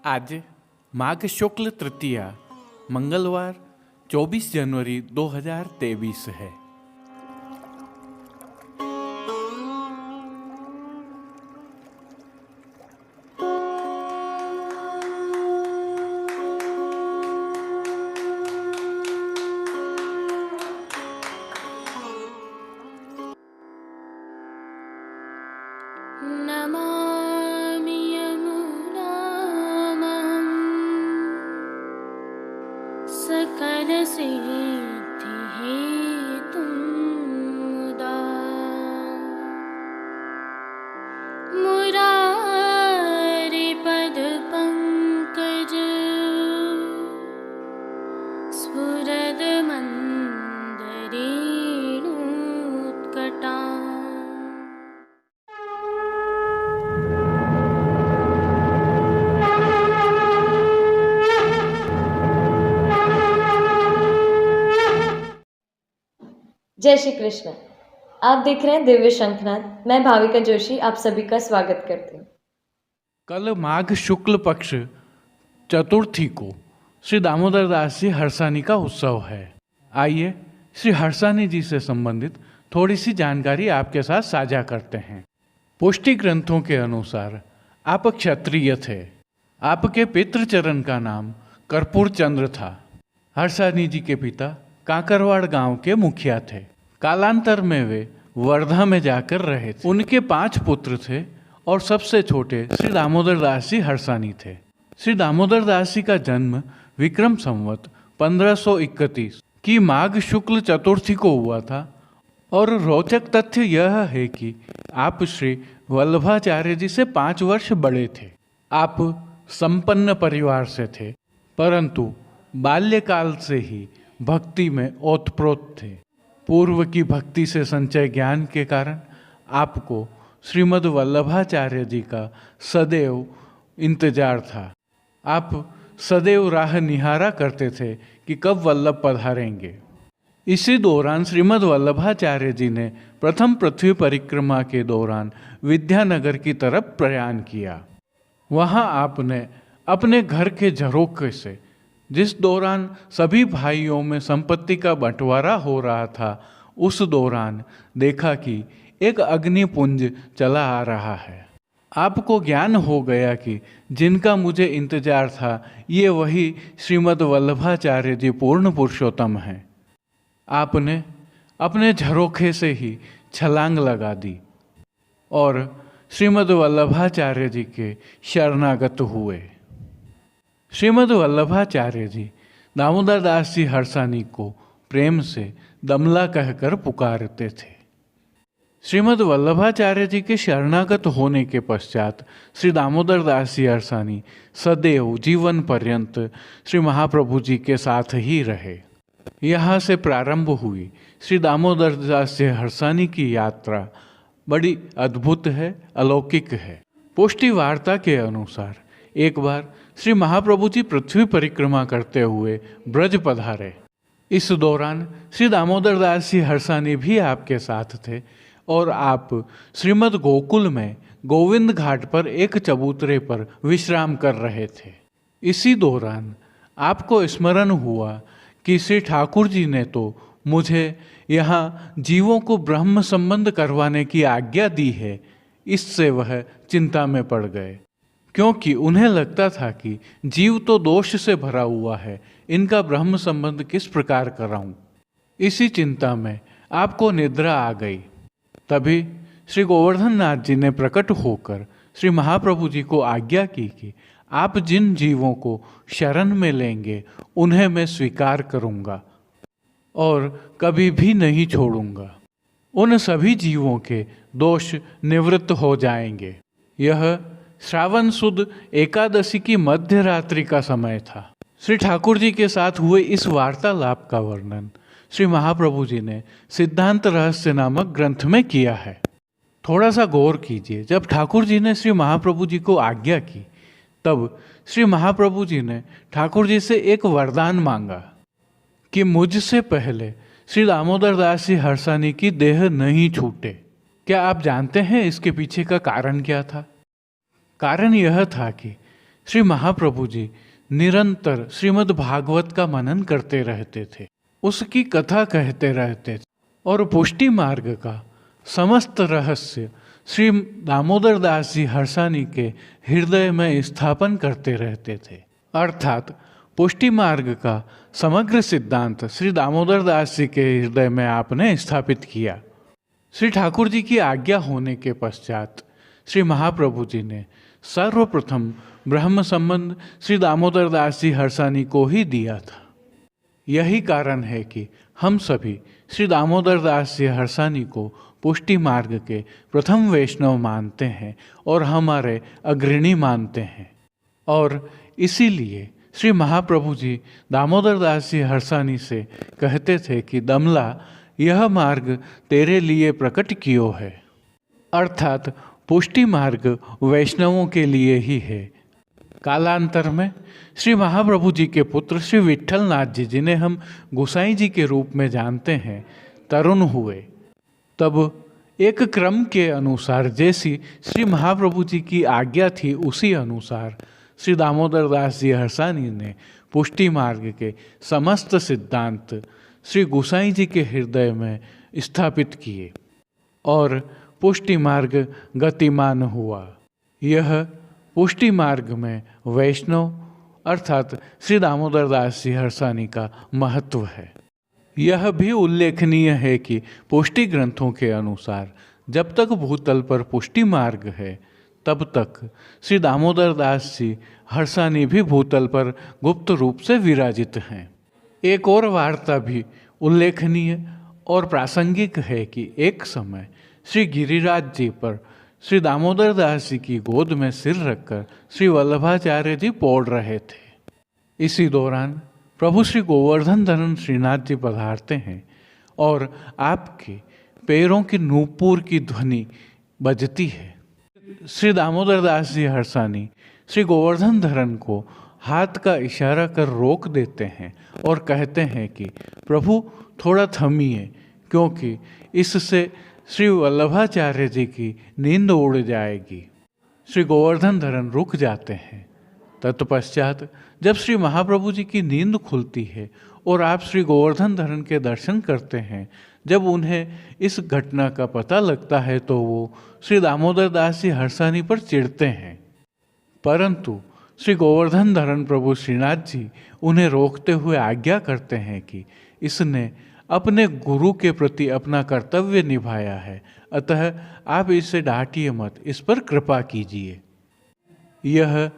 आज माघ शुक्ल तृतीया मंगलवार 24 जनवरी 2023 है। नमामि यमुनामहं सकलसिद्धिहेतुं मुदा मुरारिपदपङ्कज स्फुरदमन्दरेणुत्कटा। जय श्री कृष्ण। आप देख रहे हैं दिव्य शंखनाद। मैं भाविका जोशी आप सभी का स्वागत करती हूँ। कल माघ शुक्ल पक्ष चतुर्थी को श्री दामोदर दास जी हर्षानी का उत्सव है। आइए श्री हर्षानी जी से संबंधित थोड़ी सी जानकारी आपके साथ साझा करते हैं। पुष्टि ग्रंथों के अनुसार आप क्षत्रिय थे। आपके पितृचरण का नाम कर्पूर चंद्र था। हर्षानी जी के पिता काकरवाड़ गांव के मुखिया थे। कालांतर में वे वर्धा में जाकर रहे थे। उनके 5 पुत्र थे और सबसे छोटे श्री दामोदर दास जी हर्षानी थे। श्री दामोदर दास जी का जन्म विक्रम संवत 1531 की माघ शुक्ल चतुर्थी को हुआ था और रोचक तथ्य यह है कि आप श्री वल्लभाचार्य जी से 5 वर्ष बड़े थे। आप संपन्न परिवार से थे, परंतु बाल्यकाल से ही भक्ति में ओतप्रोत थे। पूर्व की भक्ति से संचय ज्ञान के कारण आपको श्रीमद् वल्लभाचार्य जी का सदैव इंतजार था। आप सदैव राह निहारा करते थे कि कब वल्लभ पधारेंगे। इसी दौरान श्रीमद् वल्लभाचार्य जी ने प्रथम पृथ्वी परिक्रमा के दौरान विद्यानगर की तरफ प्रयाण किया। वहाँ आपने अपने घर के झरोखे से, जिस दौरान सभी भाइयों में संपत्ति का बंटवारा हो रहा था, उस दौरान देखा कि एक अग्निपुंज चला आ रहा है। आपको ज्ञान हो गया कि जिनका मुझे इंतजार था ये वही श्रीमद् वल्लभाचार्य जी पूर्ण पुरुषोत्तम हैं। आपने अपने झरोखे से ही छलांग लगा दी और श्रीमद् वल्लभाचार्य जी के शरणागत हुए। श्रीमद् वल्लभाचार्य जी दामोदर दास जी हर्षानी को प्रेम से दमला कहकर पुकारते थे। श्रीमद् वल्लभाचार्य जी के शरणागत होने के पश्चात श्री दामोदर दास जी हर्षानी सदैव जीवन पर्यंत श्री महाप्रभु जी के साथ ही रहे। यहाँ से प्रारंभ हुई श्री दामोदर दास जी हर्षानी की यात्रा बड़ी अद्भुत है, अलौकिक है। पुष्टि वार्ता के अनुसार एक बार श्री महाप्रभु जी पृथ्वी परिक्रमा करते हुए ब्रज पधारे। इस दौरान श्री दामोदर दास जी हर्षानी भी आपके साथ थे और आप श्रीमद् गोकुल में गोविंद घाट पर एक चबूतरे पर विश्राम कर रहे थे। इसी दौरान आपको स्मरण हुआ कि श्री ठाकुर जी ने तो मुझे यहाँ जीवों को ब्रह्म संबंध करवाने की आज्ञा दी है। इससे वह चिंता में पड़ गए, क्योंकि उन्हें लगता था कि जीव तो दोष से भरा हुआ है, इनका ब्रह्म संबंध किस प्रकार कराऊं। इसी चिंता में आपको निद्रा आ गई। तभी श्री गोवर्धन नाथ जी ने प्रकट होकर श्री महाप्रभु जी को आज्ञा की कि आप जिन जीवों को शरण में लेंगे उन्हें मैं स्वीकार करूंगा और कभी भी नहीं छोड़ूंगा। उन सभी जीवों के दोष निवृत्त हो जाएंगे। यह श्रावण सुद एकादशी की मध्य रात्रि का समय था। श्री ठाकुर जी के साथ हुए इस वार्तालाप का वर्णन श्री महाप्रभु जी ने सिद्धांत रहस्य नामक ग्रंथ में किया है। थोड़ा सा गौर कीजिए। जब ठाकुर जी ने श्री महाप्रभु जी को आज्ञा की, तब श्री महाप्रभु जी ने ठाकुर जी से एक वरदान मांगा कि मुझसे पहले श्री दामोदर दास जी हर्षानी की देह नहीं छूटे। क्या आप जानते हैं इसके पीछे का कारण क्या था? कारण यह था कि श्री महाप्रभु जी निरंतर श्रीमद् भागवत का मनन करते रहते थे, उसकी कथा कहते रहते थे और पुष्टि मार्ग का समस्त रहस्य श्री दामोदर दास जी हर्षानी के हृदय में स्थापन करते रहते थे। अर्थात पुष्टि मार्ग का समग्र सिद्धांत श्री दामोदर दास जी के हृदय में आपने स्थापित किया। श्री ठाकुर जी की आज्ञा होने के पश्चात श्री महाप्रभु जी ने सर्वप्रथम ब्रह्म संबंध श्री दामोदर दास जी हर्षानी को ही दिया था। यही कारण है कि हम सभी श्री दामोदर दास जी हर्षानी को पुष्टि मार्ग के प्रथम वैष्णव मानते हैं और हमारे अग्रणी मानते हैं। और इसीलिए श्री महाप्रभु जी दामोदर दास जी हर्षानी से कहते थे कि दमला, यह मार्ग तेरे लिए प्रकट कियो है। अर्थात पुष्टि मार्ग वैष्णवों के लिए ही है। कालांतर में श्री महाप्रभु जी के पुत्र श्री विट्ठल नाथ जी, जिन्हें हम गोसाई जी के रूप में जानते हैं, तरुण हुए। तब एक क्रम के अनुसार, जैसी श्री महाप्रभु जी की आज्ञा थी उसी अनुसार श्री दामोदर दास जी हर्षानी ने पुष्टि मार्ग के समस्त सिद्धांत श्री गोसाई जी के हृदय में स्थापित किए और पुष्टि मार्ग गतिमान हुआ। यह पुष्टि मार्ग में वैष्णव अर्थात श्री दामोदर दास जी हर्षानी का महत्व है। यह भी उल्लेखनीय है कि पुष्टि ग्रंथों के अनुसार जब तक भूतल पर पुष्टि मार्ग है तब तक श्री दामोदर दास जी हर्षानी भी भूतल पर गुप्त रूप से विराजित हैं। एक और वार्ता भी उल्लेखनीय और प्रासंगिक है कि एक समय श्री गिरिराज जी पर श्री दामोदर दास जी की गोद में सिर रखकर श्री वल्लभाचार्य जी पौड़ रहे थे। इसी दौरान प्रभु श्री गोवर्धन धरन श्रीनाथ जी पधारते हैं और आपके पैरों की नूपुर की ध्वनि बजती है। श्री दामोदर दास जी हर्षानी श्री गोवर्धन धरन को हाथ का इशारा कर रोक देते हैं और कहते हैं कि प्रभु थोड़ा थमिए, क्योंकि इससे श्री वल्लभाचार्य जी की नींद उड़ जाएगी। श्री गोवर्धन धरन रुक जाते हैं। तत्पश्चात जब श्री महाप्रभु जी की नींद खुलती है और आप श्री गोवर्धन धरन के दर्शन करते हैं, जब उन्हें इस घटना का पता लगता है तो वो श्री दामोदर दास जी हर्षानी पर चिढ़ते हैं, परंतु श्री गोवर्धन धरन प्रभु श्रीनाथ जी उन्हें रोकते हुए आज्ञा करते हैं कि इसने अपने गुरु के प्रति अपना कर्तव्य निभाया है, अतः आप इसे डांटिए मत, इस पर कृपा कीजिए। यह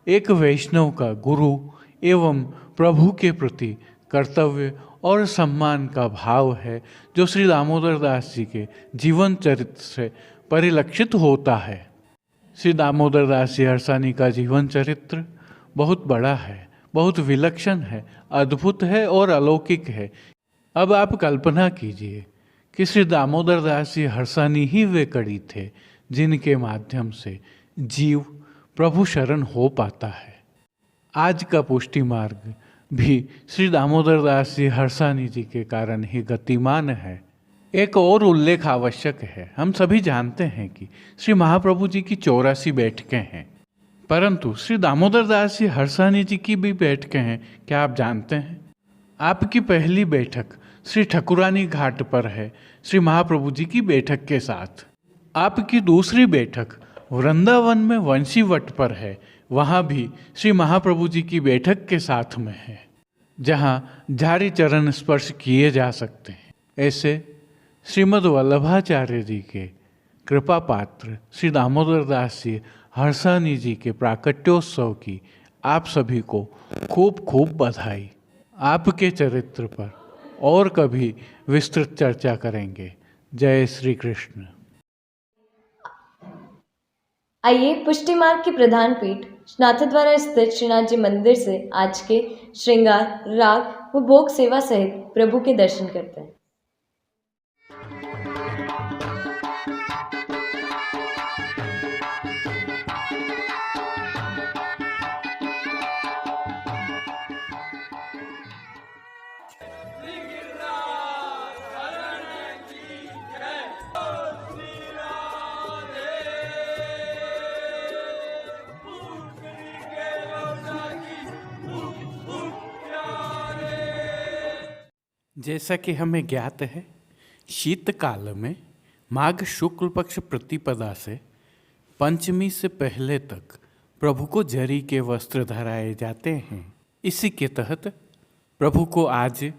एक वैष्णव का गुरु एवं प्रभु के प्रति कर्तव्य और सम्मान का भाव है, जो श्री दामोदर दास जी के जीवन चरित्र से परिलक्षित होता है। श्री दामोदर दास जी हर्षानी का जीवन चरित्र बहुत बड़ा है, बहुत विलक्षण है, अद्भुत है और अलौकिक है। अब आप कल्पना कीजिए कि श्री दामोदर दास जी हर्षानी ही वे कड़ी थे जिनके माध्यम से जीव प्रभु शरण हो पाता है। आज का पुष्टि मार्ग भी श्री दामोदर दास जी हर्षानी जी के कारण ही गतिमान है। एक और उल्लेख आवश्यक है। हम सभी जानते हैं कि श्री महाप्रभु जी की 84 बैठकें हैं, परंतु श्री दामोदर दास जी हर्षानी जी की भी बैठकें हैं। क्या आप जानते हैं? आपकी पहली बैठक श्री ठकुरानी घाट पर है श्री महाप्रभु जी की बैठक के साथ। आपकी दूसरी बैठक वृंदावन में वंशी वट पर है, वहाँ भी श्री महाप्रभु जी की बैठक के साथ में है, जहाँ झारी चरण स्पर्श किए जा सकते हैं। ऐसे श्रीमद् वल्लभाचार्य जी के कृपा पात्र श्री दामोदर दास जी हर्षानी जी के प्राकट्योत्सव की आप सभी को खूब खूब बधाई। आपके चरित्र पर और कभी विस्तृत चर्चा करेंगे। जय श्री कृष्ण। आइए पुष्टि मार्ग की प्रधान पीठ नाथद्वारा स्थित श्रीनाथ जी मंदिर से आज के श्रृंगार, राग व भोग सेवा सहित प्रभु के दर्शन करते हैं। जैसा कि हमें ज्ञात है, शीतकाल में माघ शुक्ल पक्ष प्रतिपदा से पंचमी से पहले तक प्रभु को जरी के वस्त्र धराए जाते हैं। इसी के तहत प्रभु को आज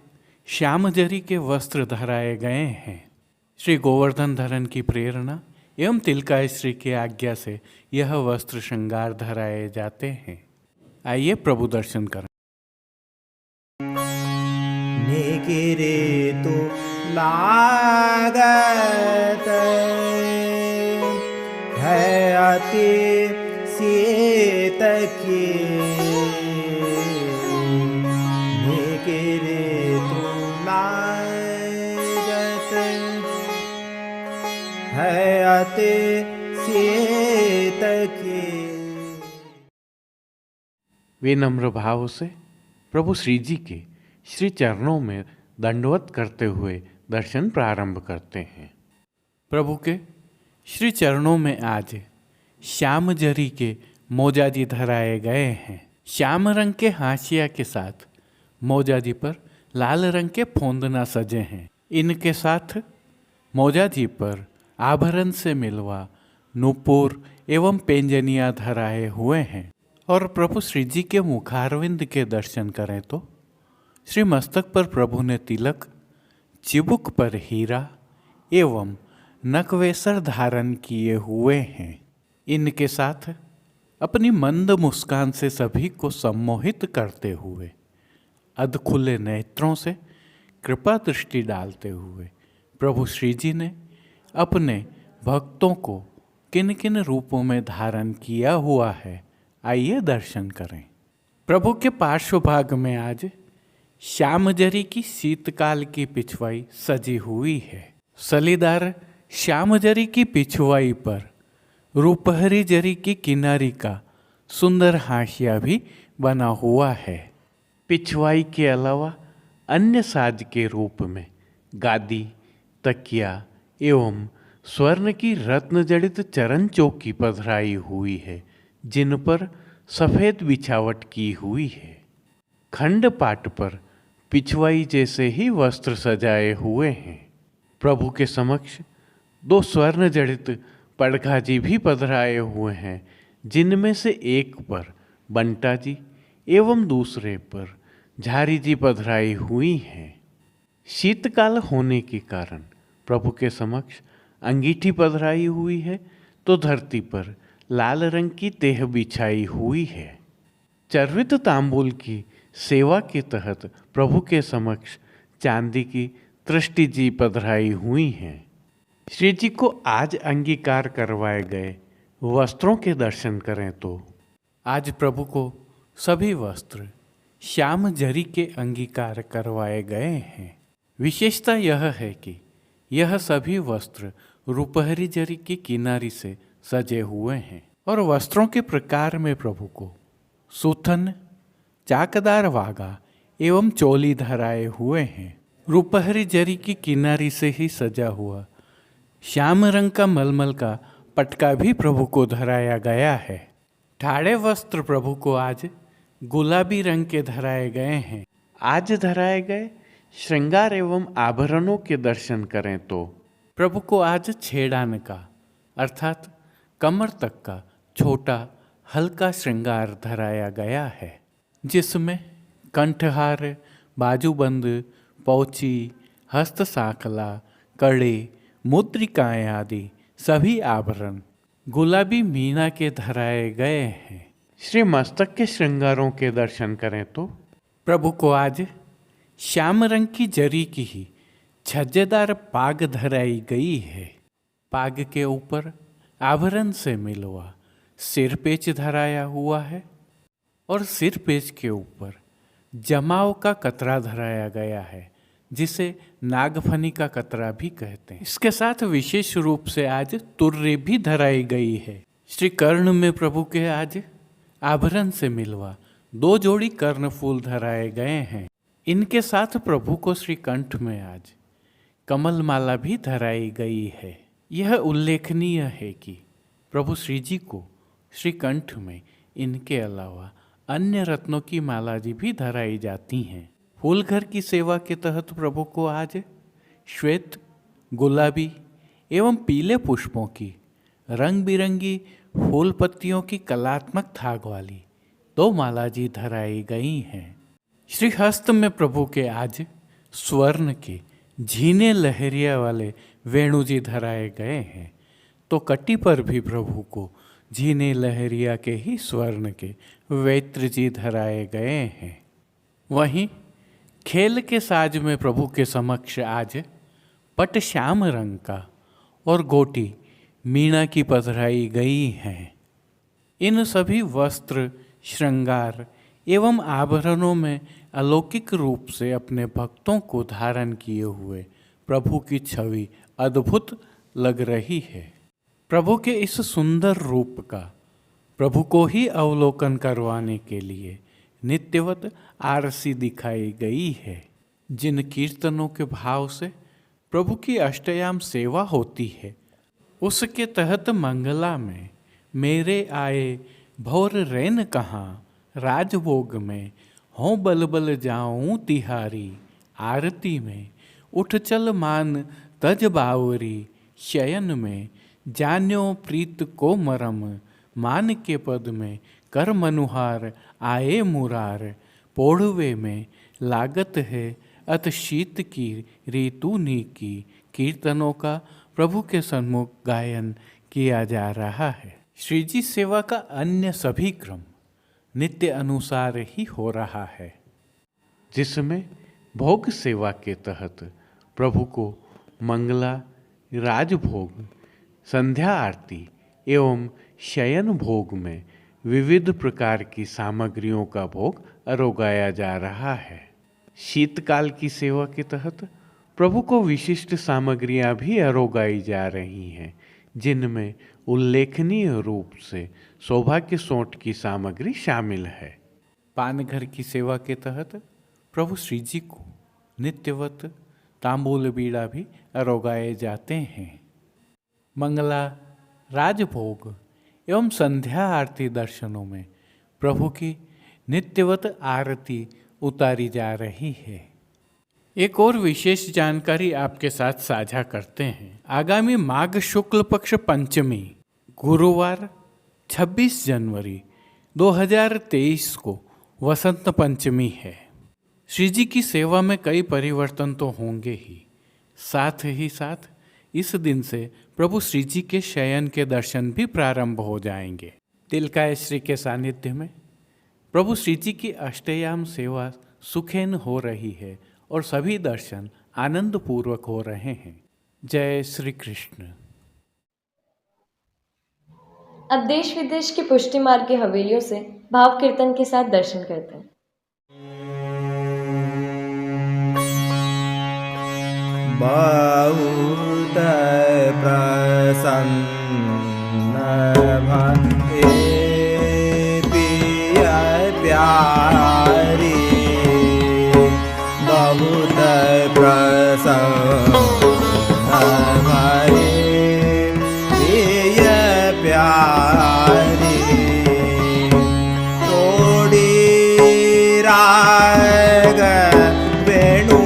श्याम जरी के वस्त्र धराए गए हैं। श्री गोवर्धन धरन की प्रेरणा एवं तिलकाय श्री की आज्ञा से यह वस्त्र श्रृंगार धराए जाते हैं। आइए प्रभु दर्शन करें। निगिरे तो लागत है अति शीत की, निगिरे तो लागत है अति शीत की। विनम्र भाव से प्रभु श्री जी के श्री चरणों में दंडवत करते हुए दर्शन प्रारंभ करते हैं। प्रभु के श्री चरणों में आज श्याम जरी के मोजाजी धराए गए हैं। श्याम रंग के हाशिया के साथ मोजाजी पर लाल रंग के फोंदना सजे हैं। इनके साथ मोजाजी पर आभरण से मिलवा नूपुर एवं पेंजनिया धराए हुए हैं। और प्रभु श्री जी के मुखारविंद के दर्शन करें तो श्री मस्तक पर प्रभु ने तिलक, चिबुक पर हीरा एवं नकवेसर धारण किए हुए हैं। इनके साथ अपनी मंद मुस्कान से सभी को सम्मोहित करते हुए अधखुले नेत्रों से कृपा दृष्टि डालते हुए प्रभु श्री जी ने अपने भक्तों को किन किन रूपों में धारण किया हुआ है, आइए दर्शन करें। प्रभु के पार्श्वभाग में आज श्याम जरी की शीतकाल की पिछवाई सजी हुई है। सलीदार श्याम जरी की पिछवाई पर रूपहरी जरी की किनारी का सुंदर हाशिया भी बना हुआ है। पिछवाई के अलावा अन्य साज के रूप में गादी, तकिया एवं स्वर्ण की रत्न जड़ित चरण चौकी पधराई हुई है, जिन पर सफेद बिछावट की हुई है। खंड पाट पर पिछवाई जैसे ही वस्त्र सजाए हुए हैं। प्रभु के समक्ष दो स्वर्ण जड़ित पड़घाजी भी पधराए हुए हैं, जिनमें से एक पर बंटा जी एवं दूसरे पर झारी जी पधराई हुई हैं। शीतकाल होने के कारण प्रभु के समक्ष अंगीठी पधराई हुई है, तो धरती पर लाल रंग की तेह बिछाई हुई है। चर्वित तांबूल की सेवा के तहत प्रभु के समक्ष चांदी की तृष्टि जी पधराई हुई हैं। श्री जी को आज अंगीकार करवाए गए वस्त्रों के दर्शन करें तो आज प्रभु को सभी वस्त्र श्याम जरी के अंगीकार करवाए गए हैं। विशेषता यह है कि यह सभी वस्त्र रूपहरी जरी की किनारी से सजे हुए हैं और वस्त्रों के प्रकार में प्रभु को सुथन, चाकदार वागा एवं चोली धराए हुए हैं। रूपहरी जरी की किनारी से ही सजा हुआ श्याम रंग का मलमल का पटका भी प्रभु को धराया गया है। ठाड़े वस्त्र प्रभु को आज गुलाबी रंग के धराए गए हैं। आज धराए गए श्रृंगार एवं आभरणों के दर्शन करें तो प्रभु को आज छेड़ान का अर्थात कमर तक का छोटा हल्का श्रृंगार धराया गया है, जिसमें कंठहार, बाजूबंद, पौची, हस्त साखला, कड़े, मुद्रिकाएं आदि सभी आभरण गुलाबी मीना के धराए गए हैं। श्री मस्तक के श्रृंगारों के दर्शन करें तो प्रभु को आज श्याम रंग की जरी की ही छज्जेदार पाग धराई गई है। पाग के ऊपर आभरण से मिलवा सिरपेच धराया हुआ है और सिरपेच के ऊपर जमाव का कतरा धराया गया है, जिसे नागफनी का कतरा भी कहते हैं। इसके साथ विशेष रूप से आज तुर्रे भी धराई गई है। श्री कर्ण में प्रभु के आज आभरण से मिलवा 2 जोड़ी कर्ण फूल धराए गए हैं। इनके साथ प्रभु को श्री कंठ में आज कमल माला भी धराई गई है। यह उल्लेखनीय है कि प्रभु श्री जी को श्री कंठ में इनके अलावा अन्य रत्नों की माला जी भी धराई जाती हैं। फूलघर की सेवा के तहत प्रभु को आज श्वेत, गुलाबी एवं पीले पुष्पों की रंग बिरंगी फूल पत्तियों की कलात्मक थाग वाली 2 माला जी धराई गई हैं। श्रीहस्त में प्रभु के आज स्वर्ण के झीने लहरिया वाले वेणु जी धराए गए हैं, तो कटी पर भी प्रभु को झीने लहरिया के ही स्वर्ण के वेत्र जी धराए गए हैं। वहीं खेल के साज में प्रभु के समक्ष आज पट श्याम रंग का और गोटी मीणा की पधराई गई हैं। इन सभी वस्त्र, श्रृंगार एवं आभरणों में अलौकिक रूप से अपने भक्तों को धारण किए हुए प्रभु की छवि अद्भुत लग रही है। प्रभु के इस सुंदर रूप का प्रभु को ही अवलोकन करवाने के लिए नित्यवत आरसी दिखाई गई है। जिन कीर्तनों के भाव से प्रभु की अष्टयाम सेवा होती है, उसके तहत मंगला में मेरे आए भौर रैन कहाँ, राजभोग में हों बल बल जाऊं तिहारी, आरती में उठ चल मान तज बावरी, शयन में जान्यो प्रीत को मरम, मान के पद में कर मनुहार आए मुरार, पोढ़वे में लागत है अत शीत की ऋतु नी की। कीर्तनों का प्रभु के सन्मुख गायन किया जा रहा है। श्री जी सेवा का अन्य सभी क्रम नित्य अनुसार ही हो रहा है, जिसमें भोग सेवा के तहत प्रभु को मंगला, राजभोग, संध्या आरती एवं शयन भोग में विविध प्रकार की सामग्रियों का भोग अरोगाया जा रहा है। शीतकाल की सेवा के तहत प्रभु को विशिष्ट सामग्रियां भी अरोगाई जा रही हैं, जिनमें उल्लेखनीय रूप से सौभाग्य सोंठ की सामग्री शामिल है। पानघर की सेवा के तहत प्रभु श्री जी को नित्यवत तांबूल बीड़ा भी अरोगाए जाते हैं। मंगला, राजभोग एवं संध्या आरती दर्शनों में प्रभु की नित्यवत आरती उतारी जा रही है। एक और विशेष जानकारी आपके साथ साझा करते हैं। आगामी माघ शुक्ल पक्ष पंचमी गुरुवार 26 जनवरी 2023 को वसंत पंचमी है। श्री जी की सेवा में कई परिवर्तन तो होंगे ही, साथ ही साथ इस दिन से प्रभु श्री जी के शयन के दर्शन भी प्रारंभ हो जाएंगे। तिलकाय श्री के सानिध्य में प्रभु श्री जी की अष्टयाम सेवा सुखेन हो रही है और सभी दर्शन आनंद पूर्वक हो रहे हैं। जय श्री कृष्ण। अब देश विदेश के पुष्टि मार्ग की हवेलियों से भाव कीर्तन के साथ दर्शन करते हैं। बहुत प्रसन्न भये पिया प्यारी, बहुत प्रसन्न भये पिया प्यारी, तोड़ी राग वेणु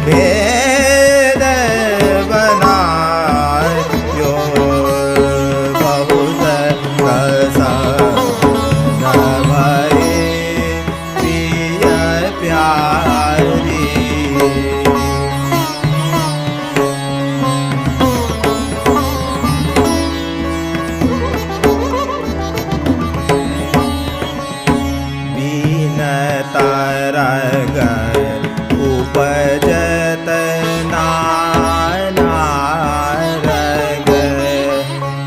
भेद बनायो भजत नाना रंग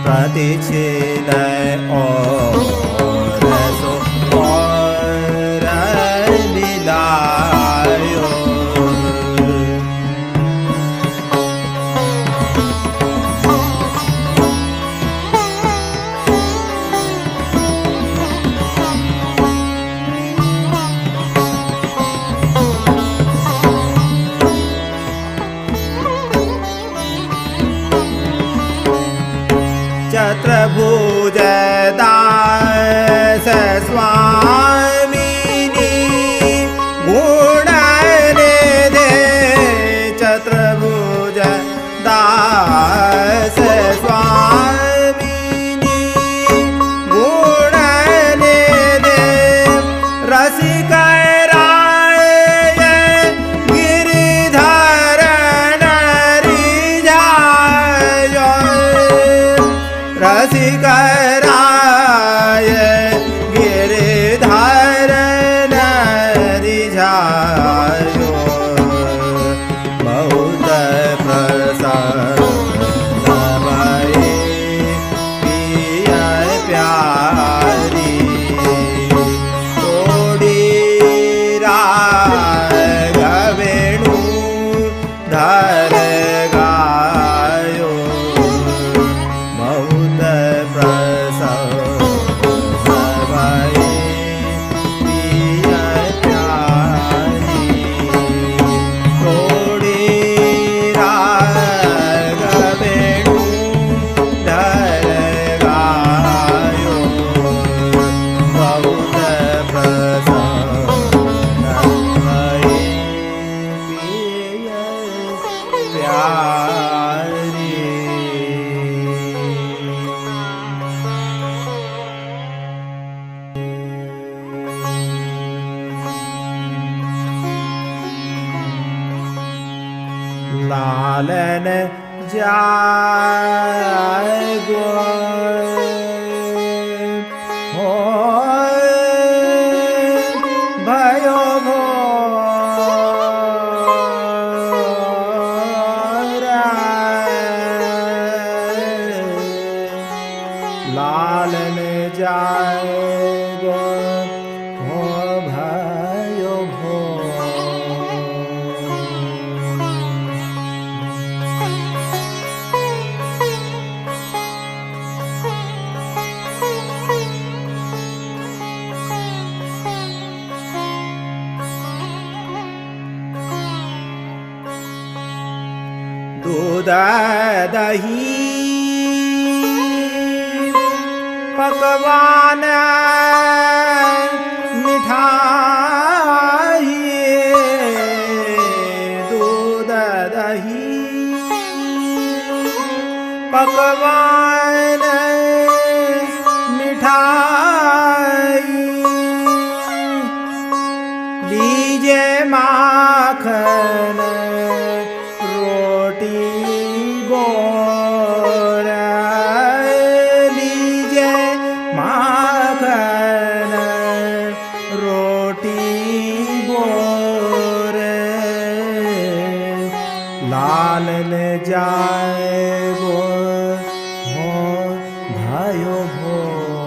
प्रतिछिन और सो और लीलायो। चतुर्भुज दास स्वामिनी गुण निधे चतुर्भुज दास स्वामिनी गुण निधे रसिक राय गिरिधर नरि जायो। रसिक राय गिरिधर नरि जायो। बहुत प्रसन्न भये पिय प्यारी तोड़ी राघवेणु धर गायो। बहुत प्रसन्न भये पिय प्यारी तोड़ी राघवेणु धर गायो। बहुत प्रसन्न भये पिय प्यारी। लालन जाय गो हो भयो भोरा। लालन जाय गो हो भयो भोरा। दूध दही पकवान मिठाई। दूध दही पकवान मिठाई। लीजे माखन रोटी बोर। लीजे माखन रोटी बोर। लालन जाए गो हो भयो भोर।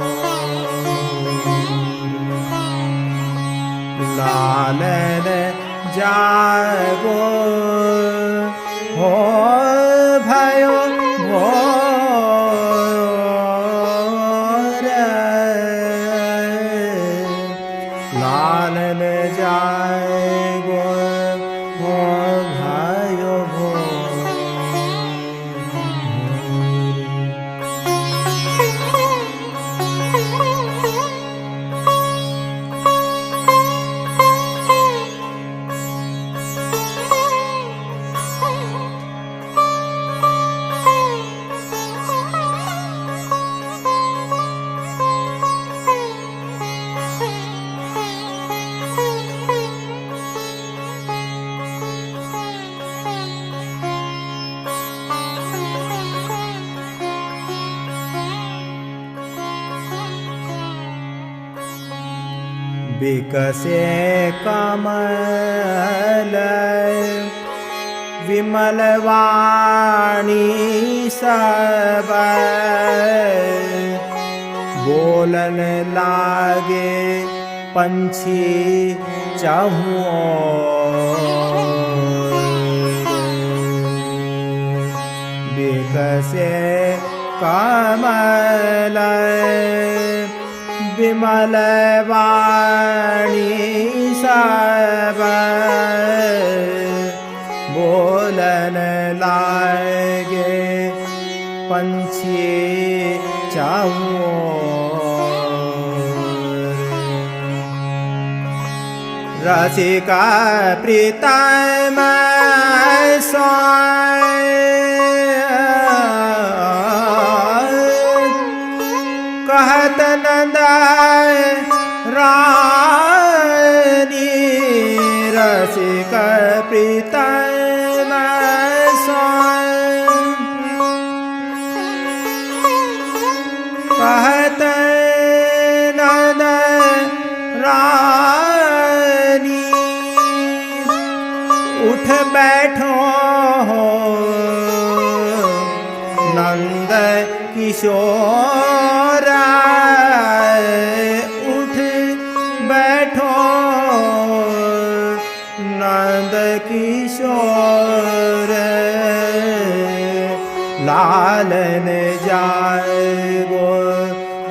लालन जाए गो हो भयो भोर। लालन जाए गो हो भयो भोर। विकसे कमल विमलवाणी सब बोलन लागे पंछी विकसे कमल विमलवाणी सब बोलन लागे पंछी रसिका प्रीतम कहत नंद रानी रसिक प्रीतम कहत नंद रानी उठ बैठो नंद किशोर उठ बैठो नंद किशोर लालन जाए गो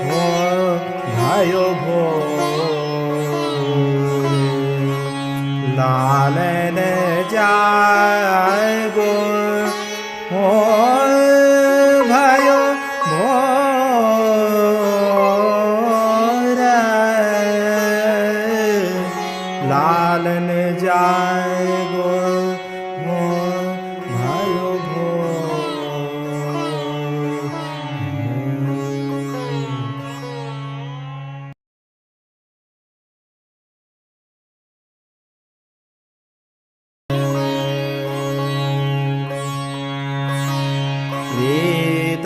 हो भयो भो लालन जाए गो हो भयो भोर लालन जाए गो हो भयो भोर प्रीत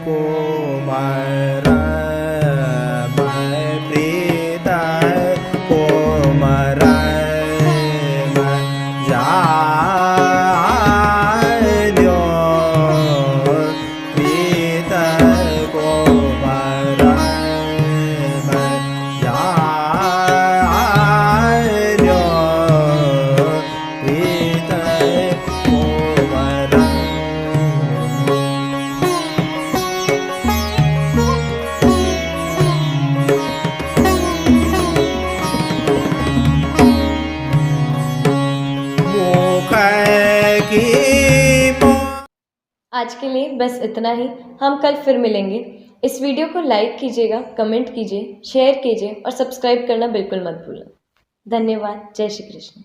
कोमर प्रीत कोमर जाल्यो प्रीत कोमर जाल्यो प्रीत कोमर आज के लिए बस इतना ही। हम कल फिर मिलेंगे। इस वीडियो को लाइक कीजिएगा, कमेंट कीजिए, शेयर कीजिए और सब्सक्राइब करना बिल्कुल मत भूलना। धन्यवाद। जय श्री कृष्ण।